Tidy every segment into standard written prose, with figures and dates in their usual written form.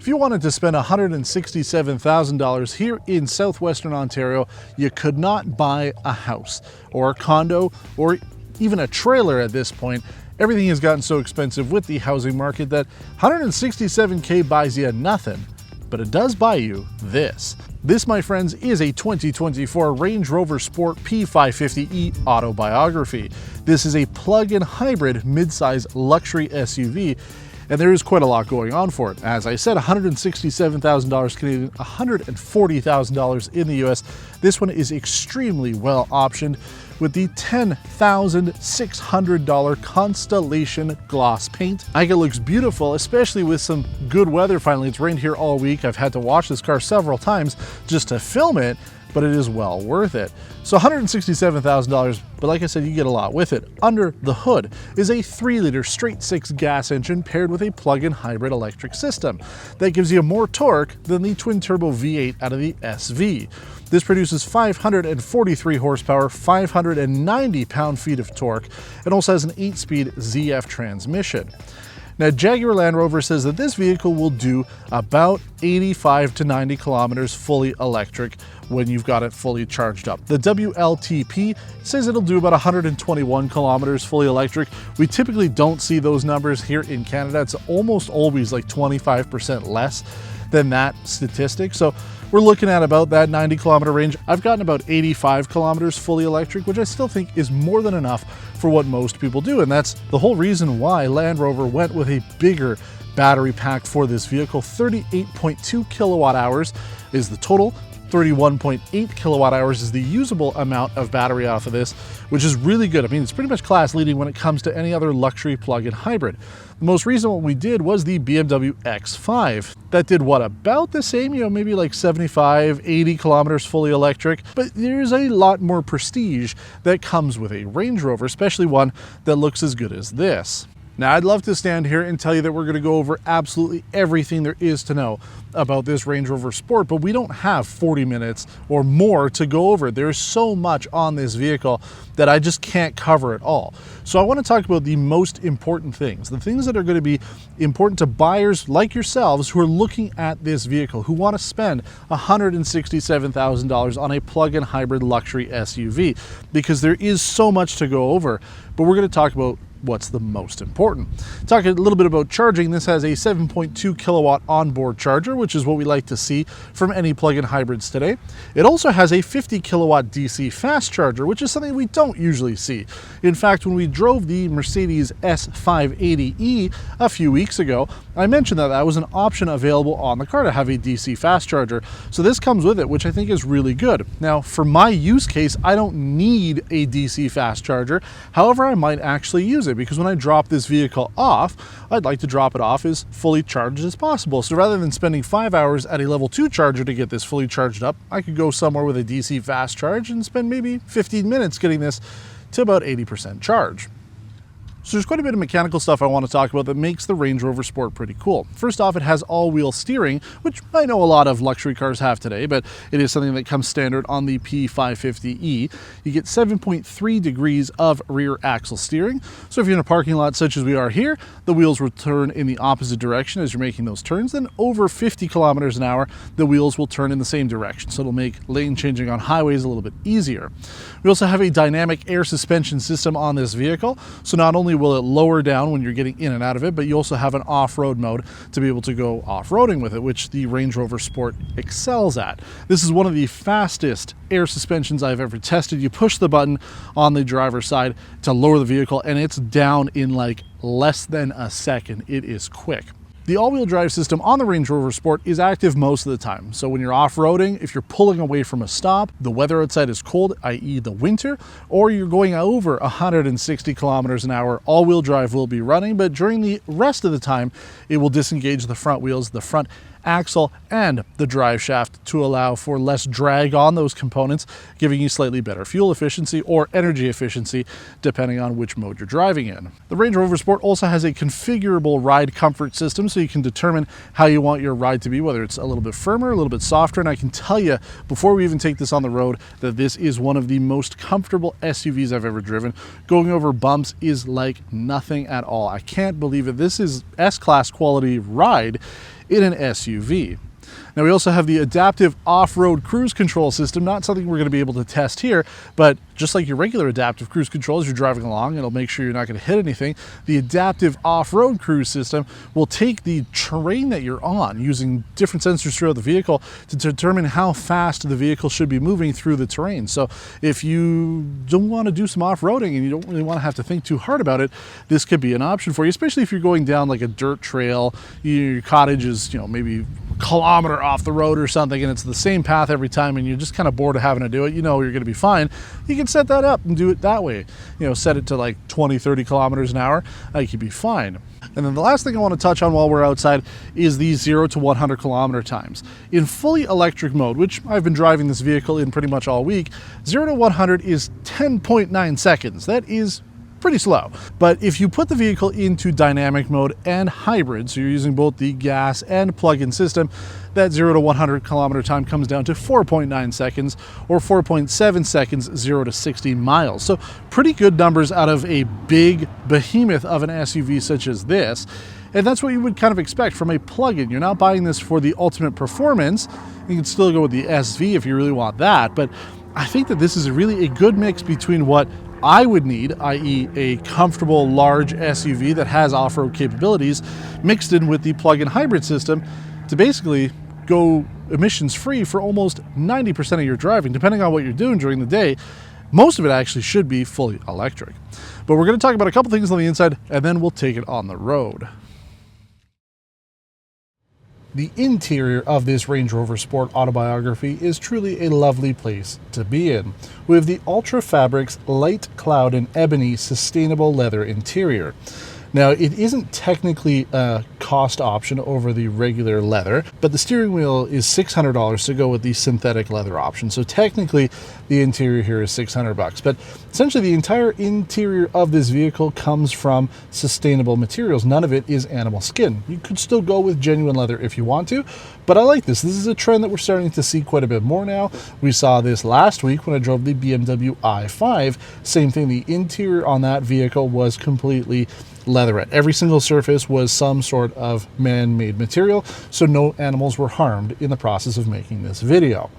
If you wanted to spend $167,000 here in southwestern Ontario, you could not buy a house or a condo or even a trailer at this point. Everything has gotten so expensive with the housing market that $167K buys you nothing, but it does buy you this. This, my friends, is a 2024 Range Rover Sport P550e Autobiography. This is a plug-in hybrid midsize luxury SUV, and there is quite a lot going on for it. As I said, $167,000 Canadian, $140,000 in the US. This one is extremely well optioned with the $10,600 Constellation gloss paint. I think it looks beautiful, especially with some good weather finally. It's rained here all week. I've had to wash this car several times just to film it, but it is well worth it. So $167,000, but like I said, you get a lot with it. Under the hood is a 3-liter straight-six gas engine paired with a plug-in hybrid electric system that gives you more torque than the twin-turbo V8 out of the SV. This produces 543 horsepower, 590 pound-feet of torque, and also has an 8-speed ZF transmission. Now, Jaguar Land Rover says that this vehicle will do about 85 to 90 kilometers fully electric when you've got it fully charged up. The WLTP says it'll do about 121 kilometers fully electric. We typically don't see those numbers here in Canada. It's almost always like 25% less than that statistic. So we're looking at about that 90 kilometer range. I've gotten about 85 kilometers fully electric, which I still think is more than enough for what most people do. And that's the whole reason why Land Rover went with a bigger battery pack for this vehicle. 38.2 kilowatt hours is the total. 31.8 kilowatt hours is the usable amount of battery off of this, which is really good. I mean, it's pretty much class leading when it comes to any other luxury plug-in hybrid. The most recent one we did was the BMW X5. That did what, about the same, maybe like 75, 80 kilometers fully electric, but there's a lot more prestige that comes with a Range Rover, especially one that looks as good as this. Now, I'd love to stand here and tell you that we're going to go over absolutely everything there is to know about this Range Rover Sport, but we don't have 40 minutes or more to go over. There's so much on this vehicle that I just can't cover it all. So I want to talk about the most important things, the things that are going to be important to buyers like yourselves who are looking at this vehicle, who want to spend $167,000 on a plug-in hybrid luxury SUV, because there is so much to go over, but we're going to talk about what's the most important. Talking a little bit about charging, this has a 7.2 kilowatt onboard charger, which is what we like to see from any plug-in hybrids today. It also has a 50 kilowatt DC fast charger, which is something we don't usually see. In fact, when we drove the Mercedes S580e a few weeks ago, I mentioned that that was an option available on the car to have a DC fast charger. So this comes with it, which I think is really good. Now, for my use case, I don't need a DC fast charger. However, I might actually use it, because when I drop this vehicle off, I'd like to drop it off as fully charged as possible. So rather than spending 5 hours at a level 2 charger to get this fully charged up, I could go somewhere with a DC fast charge and spend maybe 15 minutes getting this to about 80% charge. So there's quite a bit of mechanical stuff I want to talk about that makes the Range Rover Sport pretty cool. First off, it has all-wheel steering, which I know a lot of luxury cars have today, but it is something that comes standard on the P550e. You get 7.3 degrees of rear axle steering. So if you're in a parking lot such as we are here, the wheels will turn in the opposite direction as you're making those turns. Then over 50 kilometers an hour, the wheels will turn in the same direction. So it'll make lane changing on highways a little bit easier. We also have a dynamic air suspension system on this vehicle. So not only will it lower down when you're getting in and out of it, but you also have an off-road mode to be able to go off-roading with it, which the Range Rover Sport excels at. This is one of the fastest air suspensions I've ever tested. You push the button on the driver's side to lower the vehicle, and it's down in like less than a second. It is quick. The all-wheel drive system on the Range Rover Sport is active most of the time. So when you're off-roading, if you're pulling away from a stop, the weather outside is cold, i.e. the winter, or you're going over 160 kilometers an hour, all-wheel drive will be running, but during the rest of the time, it will disengage the front wheels, the front axle, and the drive shaft to allow for less drag on those components, giving you slightly better fuel efficiency or energy efficiency, depending on which mode you're driving in. The Range Rover Sport also has a configurable ride comfort system, so you can determine how you want your ride to be, whether it's a little bit firmer, a little bit softer, and I can tell you, before we even take this on the road, that this is one of the most comfortable SUVs I've ever driven. Going over bumps is like nothing at all. I can't believe it. This is S-Class quality ride in an SUV. Now we also have the adaptive off-road cruise control system, not something we're going to be able to test here, but just like your regular adaptive cruise control as you're driving along, it'll make sure you're not going to hit anything. The adaptive off-road cruise system will take the terrain that you're on using different sensors throughout the vehicle to determine how fast the vehicle should be moving through the terrain. So if you don't want to do some off-roading and you don't really want to have to think too hard about it, this could be an option for you, especially if you're going down like a dirt trail, your cottage is, maybe kilometer off the road or something and it's the same path every time and you're just kind of bored of having to do it, you're going to be fine. You can set that up and do it that way. Set it to like 20-30 kilometers an hour. You could be fine. And then the last thing I want to touch on while we're outside is the 0 to 100 kilometer times. In fully electric mode, which I've been driving this vehicle in pretty much all week, 0 to 100 is 10.9 seconds. That is pretty slow. But if you put the vehicle into dynamic mode and hybrid, so you're using both the gas and plug-in system, that 0 to 100 kilometer time comes down to 4.9 seconds or 4.7 seconds 0 to 60 miles. So pretty good numbers out of a big behemoth of an SUV such as this. And that's what you would kind of expect from a plug-in. You're not buying this for the ultimate performance. You can still go with the SV if you really want that, but I think that this is really a good mix between what I would need, i.e. a comfortable large SUV that has off-road capabilities, mixed in with the plug-in hybrid system to basically go emissions free for almost 90% of your driving, depending on what you're doing during the day. Most of it actually should be fully electric. But we're going to talk about a couple things on the inside and then we'll take it on the road. The interior of this Range Rover Sport Autobiography is truly a lovely place to be in, with the Ultra Fabrics Light Cloud and Ebony Sustainable Leather interior. Now, it isn't technically a cost option over the regular leather, but the steering wheel is $600 to go with the synthetic leather option. So technically, the interior here is $600. But essentially, the entire interior of this vehicle comes from sustainable materials. None of it is animal skin. You could still go with genuine leather if you want to, but I like this. This is a trend that we're starting to see quite a bit more now. We saw this last week when I drove the BMW i5. Same thing, the interior on that vehicle was completely leatherette. Every single surface was some sort of man-made material, so no animals were harmed in the process of making this video.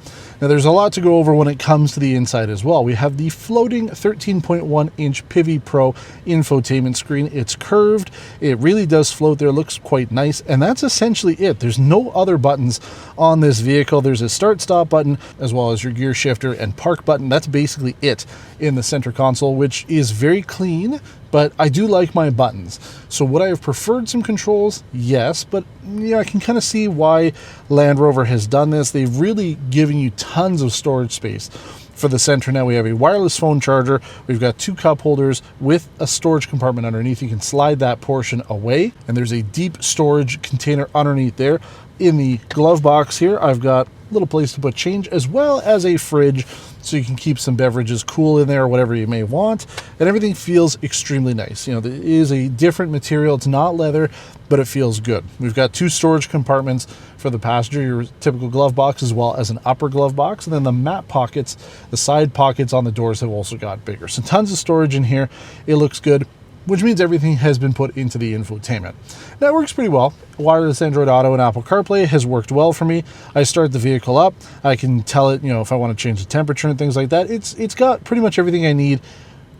Now there's a lot to go over when it comes to the inside as well. We have the floating 13.1-inch Pivi Pro infotainment screen. It's curved. It really does float there. Looks quite nice. And that's essentially it. There's no other buttons on this vehicle. There's a start-stop button as well as your gear shifter and park button. That's basically it in the center console, which is very clean, but I do like my buttons. So would I have preferred some controls? Yes, but I can kind of see why Land Rover has done this. They've really given you tons of storage space. For the center now, we have a wireless phone charger. We've got 2 cup holders with a storage compartment underneath. You can slide that portion away, and there's a deep storage container underneath there. In the glove box here, I've got a little place to put change as well as a fridge, so you can keep some beverages cool in there or whatever you may want. And everything feels extremely nice. There is a different material. It's not leather, but it feels good. We've got 2 storage compartments for the passenger, your typical glove box as well as an upper glove box. And then the mat pockets, the side pockets on the doors have also got bigger. So tons of storage in here. It looks good, which means everything has been put into the infotainment. That works pretty well. Wireless Android Auto and Apple CarPlay has worked well for me. I start the vehicle up. I can tell it, if I want to change the temperature and things like that. It's got pretty much everything I need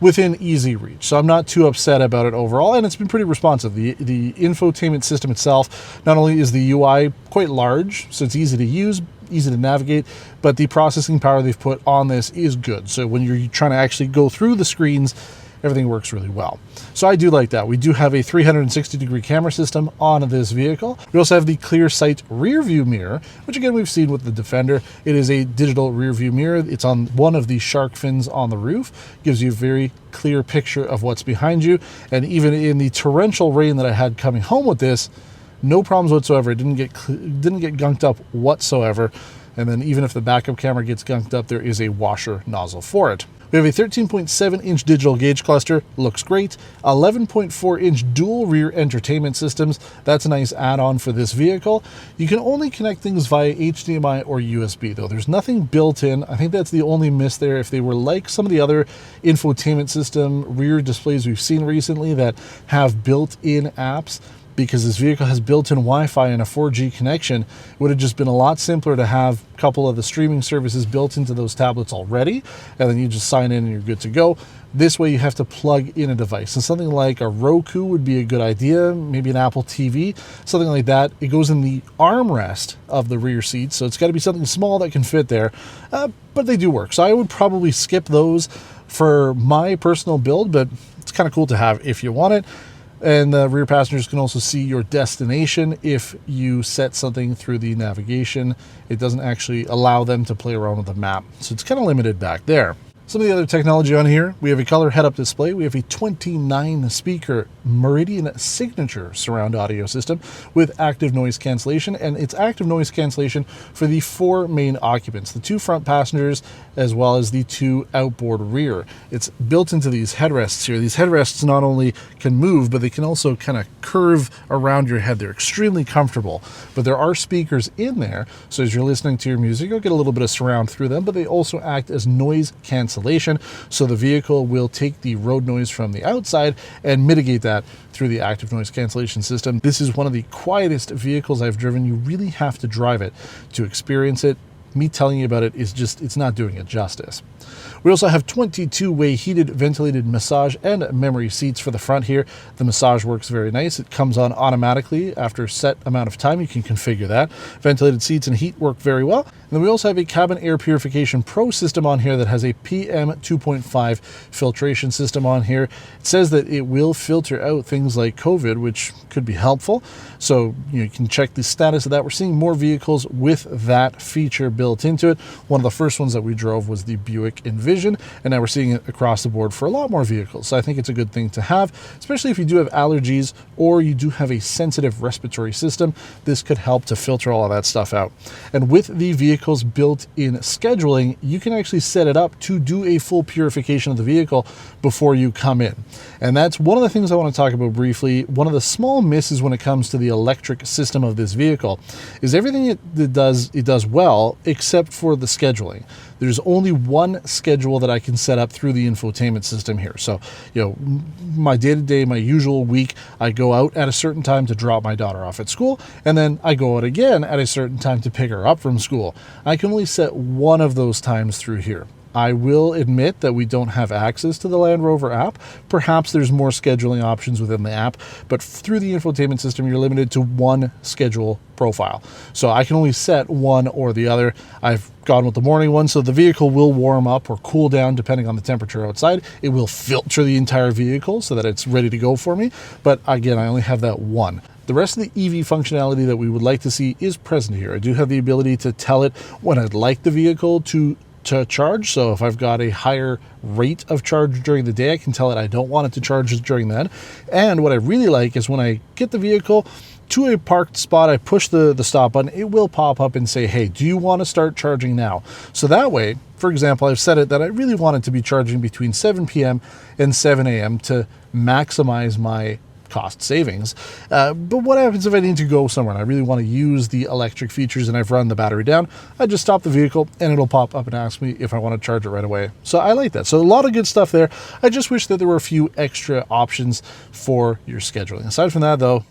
within easy reach. So I'm not too upset about it overall, and it's been pretty responsive. The infotainment system itself, not only is the UI quite large, so it's easy to use, easy to navigate, but the processing power they've put on this is good. So when you're trying to actually go through the screens, everything works really well. So I do like that. We do have a 360-degree camera system on this vehicle. We also have the clear sight rear view mirror, which again we've seen with the Defender. It is a digital rear view mirror. It's on one of the shark fins on the roof. Gives you a very clear picture of what's behind you. And even in the torrential rain that I had coming home with this, no problems whatsoever. It didn't get gunked up whatsoever. And then even if the backup camera gets gunked up, there is a washer nozzle for it. We have a 13.7-inch digital gauge cluster, looks great. 11.4-inch dual rear entertainment systems, that's a nice add-on for this vehicle. You can only connect things via HDMI or USB though. There's nothing built in. I think that's the only miss there. If they were like some of the other infotainment system rear displays we've seen recently that have built-in apps, because this vehicle has built-in Wi-Fi and a 4G connection. It would have just been a lot simpler to have a couple of the streaming services built into those tablets already, and then you just sign in and you're good to go. This way you have to plug in a device, and something like a Roku would be a good idea, maybe an Apple TV, something like that. It goes in the armrest of the rear seat, so it's got to be something small that can fit there, but they do work. So I would probably skip those for my personal build, but it's kind of cool to have if you want it. And the rear passengers can also see your destination if you set something through the navigation. It doesn't actually allow them to play around with the map, so it's kind of limited back there. Some of the other technology on here, we have a color head-up display. We have a 29-speaker Meridian Signature Surround audio system with active noise cancellation, and it's active noise cancellation for the 4 main occupants, the 2 front passengers as well as the 2 outboard rear. It's built into these headrests here. These headrests not only can move, but they can also kind of curve around your head. They're extremely comfortable, but there are speakers in there, so as you're listening to your music, you'll get a little bit of surround through them, but they also act as noise cancellation. So the vehicle will take the road noise from the outside and mitigate that through the active noise cancellation system. This is one of the quietest vehicles I've driven. You really have to drive it to experience it. Me telling you about it is just, it's not doing it justice. We also have 22-way heated, ventilated massage and memory seats for the front here. The massage works very nice. It comes on automatically after a set amount of time. You can configure that. Ventilated seats and heat work very well. And then we also have a cabin air purification pro system on here that has a PM 2.5 filtration system on here. It says that it will filter out things like COVID, which could be helpful. So you can check the status of that. We're seeing more vehicles with that feature built into it. One of the first ones that we drove was the Buick Envision, and now we're seeing it across the board for a lot more vehicles. So I think it's a good thing to have, especially if you do have allergies or you do have a sensitive respiratory system. This could help to filter all of that stuff out. And with the vehicle's built-in scheduling, you can actually set it up to do a full purification of the vehicle before you come in. And that's one of the things I want to talk about briefly. One of the small misses when it comes to the electric system of this vehicle is everything it does well, except for the scheduling. There's only one schedule that I can set up through the infotainment system here. So, my day-to-day, my usual week, I go out at a certain time to drop my daughter off at school, and then I go out again at a certain time to pick her up from school. I can only set one of those times through here. I will admit that we don't have access to the Land Rover app. Perhaps there's more scheduling options within the app, but through the infotainment system, you're limited to one schedule profile. So I can only set one or the other. I've gone with the morning one, so the vehicle will warm up or cool down depending on the temperature outside. It will filter the entire vehicle so that it's ready to go for me. But again, I only have that one. The rest of the EV functionality that we would like to see is present here. I do have the ability to tell it when I'd like the vehicle to charge. So if I've got a higher rate of charge during the day, I can tell it I don't want it to charge during that. And what I really like is when I get the vehicle to a parked spot, I push the stop button, it will pop up and say, hey, do you want to start charging now? So that way, for example, I've set it that I really want it to be charging between 7 p.m. and 7 a.m. to maximize my cost savings. But what happens if I need to go somewhere and I really want to use the electric features and I've run the battery down? I just stop the vehicle and it'll pop up and ask me if I want to charge it right away. So I like that. So a lot of good stuff there. I just wish that there were a few extra options for your scheduling. Aside from that though,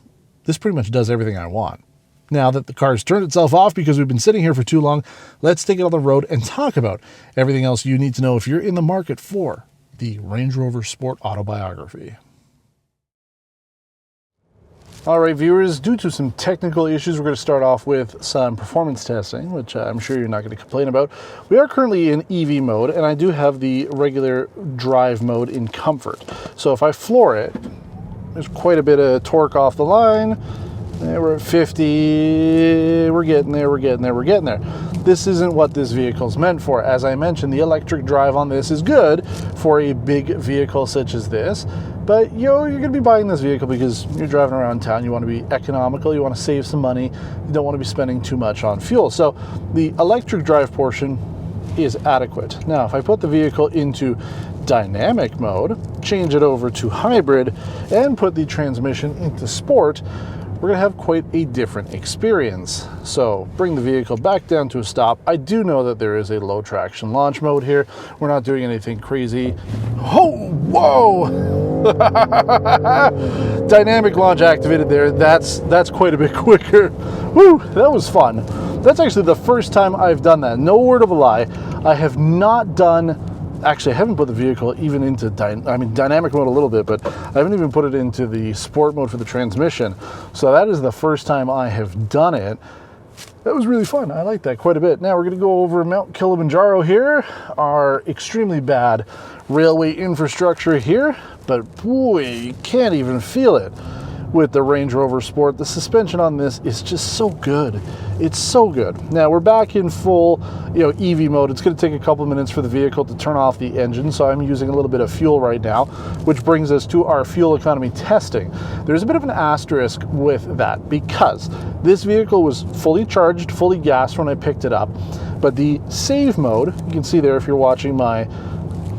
this pretty much does everything I want. Now that the car's turned itself off because we've been sitting here for too long, let's take it on the road and talk about everything else you need to know if you're in the market for the Range Rover Sport Autobiography. All right, viewers, due to some technical issues, we're going to start off with some performance testing, which I'm sure you're not going to complain about. We are currently in EV mode, and I do have the regular drive mode in comfort. So if I floor it, there's quite a bit of torque off the line. We're at 50, we're getting there. This isn't what this vehicle's meant for. As I mentioned, the electric drive on this is good for a big vehicle such as this, but you're gonna be buying this vehicle because you're driving around town, you wanna be economical, you wanna save some money, you don't wanna be spending too much on fuel. So the electric drive portion is adequate. Now, if I put the vehicle into dynamic mode, change it over to hybrid, and put the transmission into sport, we're going to have quite a different experience. So bring the vehicle back down to a stop. I do know that there is a low traction launch mode here. We're not doing anything crazy. Oh, whoa! dynamic launch activated there. That's quite a bit quicker. Woo, that was fun. That's actually the first time I've done that. No word of a lie. I have not done, actually I haven't put the vehicle even into dynamic mode a little bit, but I haven't even put it into the sport mode for the transmission. So that is the first time I have done it. That was really fun. I like that quite a bit. Now we're going to go over Mount Kilimanjaro here, our extremely bad railway infrastructure here, but boy, you can't even feel it with the Range Rover Sport. The suspension on this is just so good. It's so good. Now we're back in full, EV mode. It's going to take a couple minutes for the vehicle to turn off the engine, so I'm using a little bit of fuel right now, which brings us to our fuel economy testing. There's a bit of an asterisk with that because this vehicle was fully charged, fully gassed when I picked it up, but the save mode, you can see there if you're watching my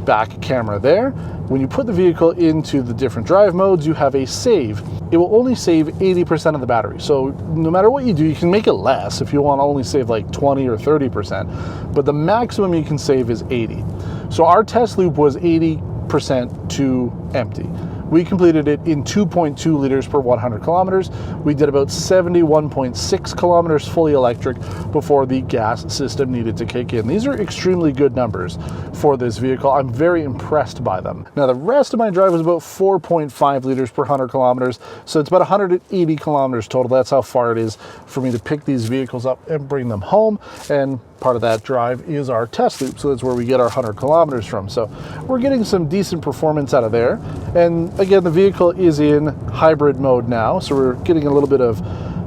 back camera there, when you put the vehicle into the different drive modes, you have a save. It will only save 80% of the battery. So no matter what you do, you can make it less if you want to only save like 20 or 30%, but the maximum you can save is 80. So our test loop was 80% to empty. We completed it in 2.2 liters per 100 kilometers. We did about 71.6 kilometers fully electric before the gas system needed to kick in. These are extremely good numbers for this vehicle. I'm very impressed by them. Now the rest of my drive was about 4.5 liters per 100 kilometers. So it's about 180 kilometers total. That's how far it is for me to pick these vehicles up and bring them home. And part of that drive is our test loop. So that's where we get our 100 kilometers from. So we're getting some decent performance out of there. And again, the vehicle is in hybrid mode now. So we're getting a little bit of,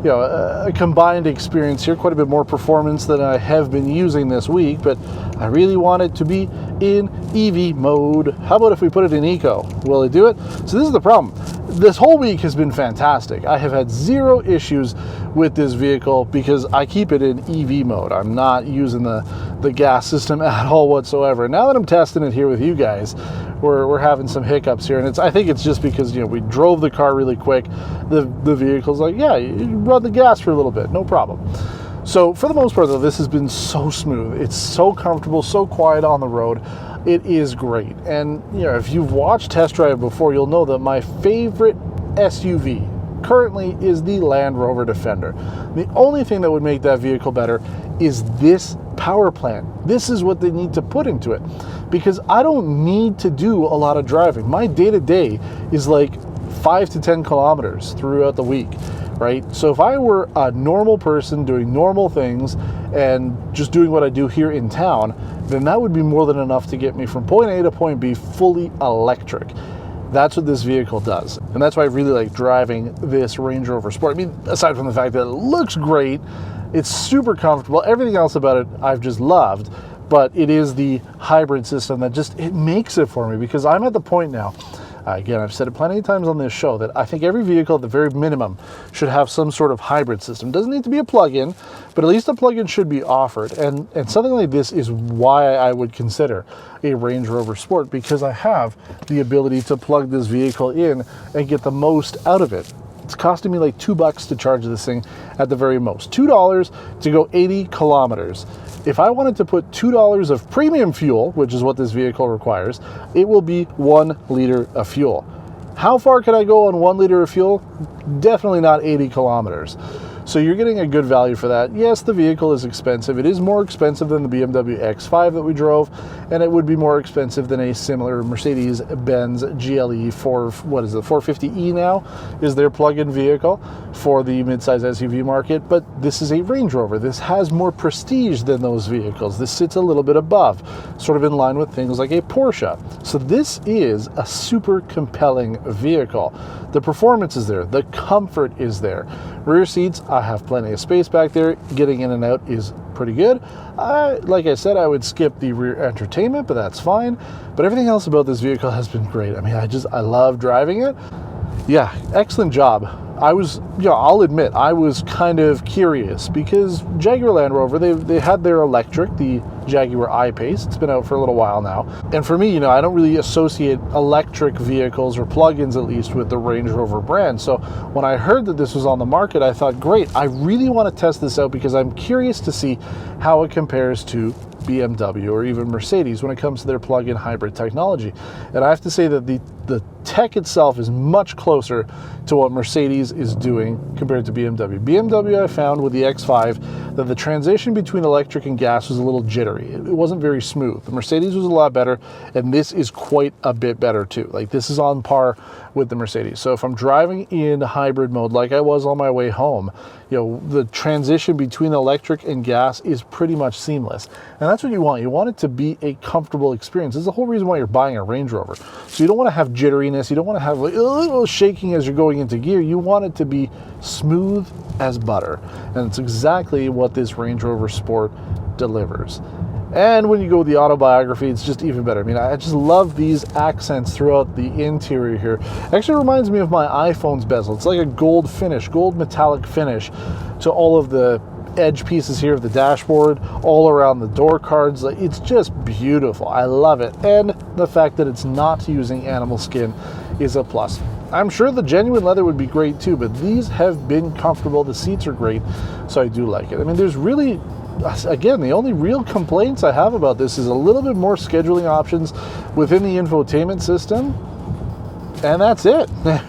a combined experience here, quite a bit more performance than I have been using this week, but I really want it to be in EV mode. How about if we put it in eco? Will it do it? So this is the problem. This whole week has been fantastic. I have had zero issues with this vehicle because I keep it in EV mode. I'm not using the gas system at all whatsoever. Now that I'm testing it here with you guys, we're having some hiccups here, and I think it's just because we drove the car really quick. The vehicle's like, yeah, you run the gas for a little bit, no problem. So for the most part though, this has been so smooth. It's so comfortable, so quiet on the road. It is great. And if you've watched Test Drive before, you'll know that my favorite SUV currently is the Land Rover Defender. The only thing that would make that vehicle better is this power plant. This is what they need to put into it, because I don't need to do a lot of driving. My day-to-day is like 5 to 10 kilometers throughout the week, right? So if I were a normal person doing normal things and just doing what I do here in town, then that would be more than enough to get me from point A to point B fully electric. That's what this vehicle does. And that's why I really like driving this Range Rover Sport. I mean, aside from the fact that it looks great, it's super comfortable, everything else about it I've just loved, but it is the hybrid system that it makes it for me, because I'm at the point now, again, I've said it plenty of times on this show, that I think every vehicle at the very minimum should have some sort of hybrid system. It doesn't need to be a plug-in, but at least a plug-in should be offered. And something like this is why I would consider a Range Rover Sport, because I have the ability to plug this vehicle in and get the most out of it. It's costing me like $2 to charge this thing at the very most. $2 to go 80 kilometers. If I wanted to put $2 of premium fuel, which is what this vehicle requires, it will be 1 liter of fuel. How far can I go on 1 liter of fuel? Definitely not 80 kilometers. So you're getting a good value for that. Yes, the vehicle is expensive. It is more expensive than the BMW X5 that we drove, and it would be more expensive than a similar Mercedes-Benz GLE 450e now is their plug-in vehicle for the midsize SUV market. But this is a Range Rover. This has more prestige than those vehicles. This sits a little bit above, sort of in line with things like a Porsche. So this is a super compelling vehicle. The performance is there. The comfort is there. Rear seats, I have plenty of space back there. Getting in and out is pretty good. Like I said, I would skip the rear entertainment, but that's fine. But everything else about this vehicle has been great. I mean, I love driving it. Yeah, excellent job I was, I'll admit, I was kind of curious because Jaguar Land Rover, they had their electric, the Jaguar I-Pace. It's been out for a little while now. And for me, I don't really associate electric vehicles, or plug-ins at least, with the Range Rover brand. So when I heard that this was on the market, I thought, great, I really want to test this out because I'm curious to see how it compares to BMW or even Mercedes when it comes to their plug-in hybrid technology. And I have to say that the tech itself is much closer to what Mercedes is doing compared to BMW. BMW, I found with the X5 that the transition between electric and gas was a little jittery. It wasn't very smooth. The Mercedes was a lot better, and this is quite a bit better too. Like, this is on par with the Mercedes. So if I'm driving in hybrid mode like I was on my way home, the transition between electric and gas is pretty much seamless. And that's what you want. You want it to be a comfortable experience. This is the whole reason why you're buying a Range Rover. So you don't want to have jitteriness. You don't want to have like a little shaking as you're going into gear. You want it to be smooth as butter. And it's exactly what this Range Rover Sport delivers. And when you go with the Autobiography, it's just even better. I mean, I just love these accents throughout the interior here. It actually reminds me of my iPhone's bezel. It's like a gold finish, gold metallic finish to all of the edge pieces here of the dashboard, all around the door cards. It's just beautiful. I love it. And the fact that it's not using animal skin is a plus. I'm sure the genuine leather would be great too, but these have been comfortable. The seats are great, so I do like it. I mean, there's really, again, the only real complaints I have about this is a little bit more scheduling options within the infotainment system, and that's it.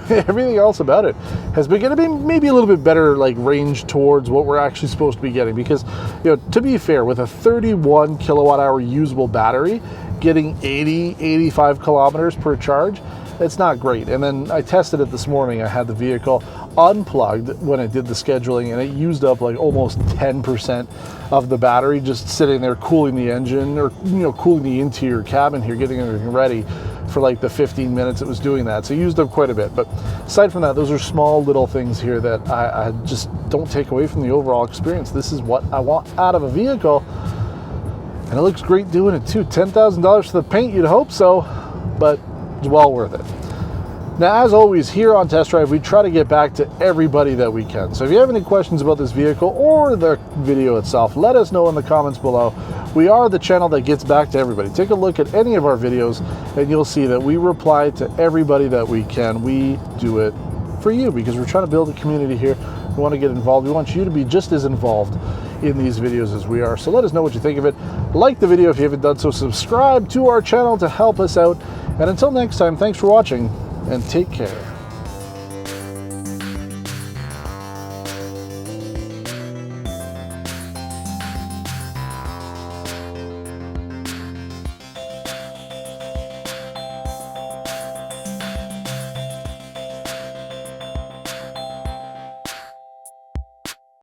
Everything else about it has been going to be maybe a little bit better, like range towards what we're actually supposed to be getting, because to be fair, with a 31 kilowatt hour usable battery, getting 85 kilometers per charge, it's not great. And then I tested it this morning. I had the vehicle unplugged when I did the scheduling, and it used up like almost 10% of the battery just sitting there cooling the engine, or cooling the interior cabin here, getting everything ready for like the 15 minutes it was doing that. So it used up quite a bit. But aside from that, those are small little things here that I just don't take away from the overall experience. This is what I want out of a vehicle, and it looks great doing it too. $10,000 for the paint, you'd hope so, but it's well worth it. Now, as always, here on Test Drive, we try to get back to everybody that we can. So if you have any questions about this vehicle or the video itself, let us know in the comments below. We are the channel that gets back to everybody. Take a look at any of our videos and you'll see that we reply to everybody that we can. We do it for you because we're trying to build a community here. We want to get involved. We want you to be just as involved in these videos as we are. So let us know what you think of it. Like the video if you haven't done so. Subscribe to our channel to help us out. And until next time, thanks for watching and take care.